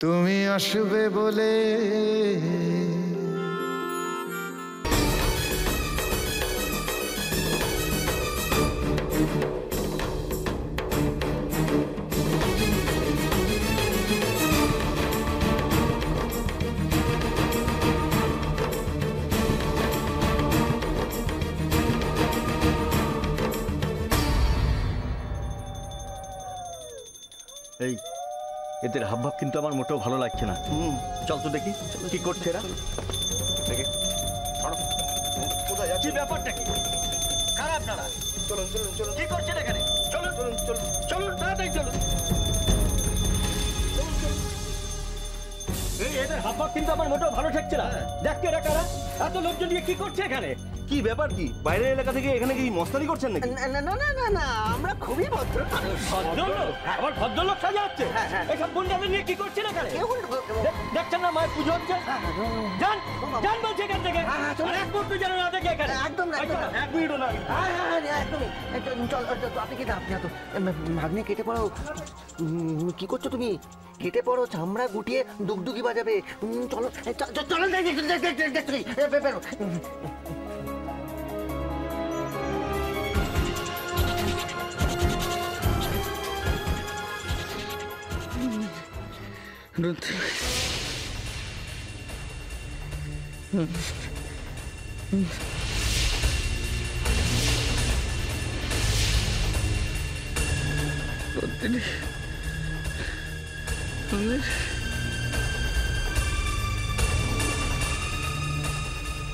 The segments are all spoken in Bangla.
তুমি আসবে বলে এই এদের হাবভাব কিন্তু আমার মোটেও ভালো লাগছে না। চল তো দেখি কি করছে এরা। দেখে কি ব্যাপারটা কি? কারা আপনারা? চলুন চলুন চলুন। কি করছেন এখানে? চলুন চলুন চলুন চলুন তাড়াতাড়ি চলুন। এই এদের হাবভাব কিন্তু আমার মোটেও ভালো ঠেকছে না। দেখ এরা কারা? এত লোকজন নিয়ে কি করছে এখানে? কি ব্যাপার কি? বাইরের এলাকা থেকে এখানে কি মস্তানি করছেন নাকি? না না না না না, আমরা খুবই ভদ্র মানুষ। ভদ্রলোক? আবার ভদ্রলোক সাজা হচ্ছে? এসব গুন্ডাদের নিয়ে কি করছেন এখানে? দেখছেন না মায়ের পুজো হচ্ছে? যান যান বলছে এখান থেকে। আর এক মুহূর্ত যেন না দেখে এখানে। একদম না, একদম না। এক মিনিটও না। একদমই। চল আপনি কেটে আপনি এত ভাগ্নে কেটে পড়ো। কি করছো তুমি? কেটে পড়ো, চামড়া গুটিয়ে দুগদুগি বাজাবে। চলো চলো বেরো।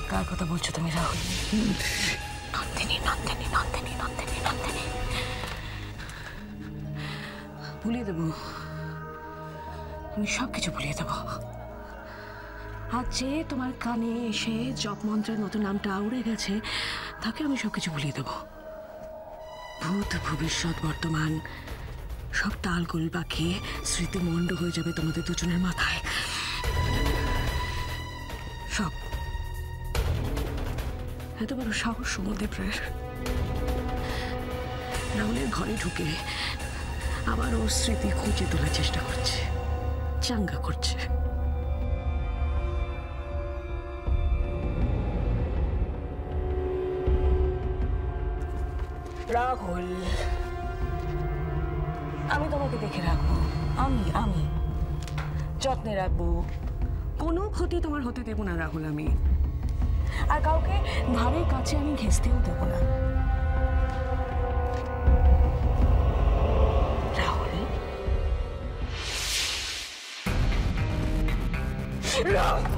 কার কথা বলছো তুমি রাহুল? নন্দিনী নন্দিনী নন্দিনী নন্দিনী নন্দিনী। ভুলিয়ে দেবো, আমি সবকিছু ভুলিয়ে দেবো। আজ যে তোমার কানে এসে জপ মন্ত্রের মতো নামটা উড়ে গেছে, তাকে আমি সবকিছু ভুলিয়ে দেবো। ভূত ভবিষ্যৎ বর্তমান সব তালগোল পাকিয়ে স্মৃতিমণ্ড হয়ে যাবে তোমাদের দুজনের মাথায়। সব। এত বড় সাহস সমুদ্রের। রাহুলের ঘরে ঢুকে আবার ওর স্মৃতি খুঁজে তোলার চেষ্টা করছে, চাঙ্গা করছে। রাহুল, আমি তোমাকে দেখে রাখবো। আমি যত্নে রাখবো। কোনো ক্ষতি তোমার হতে দেবো না রাহুল। আমি আর কাউকে ধারে কাছে আমি ঘেঁষতেও দেবো না। রাহুল, রাহুল।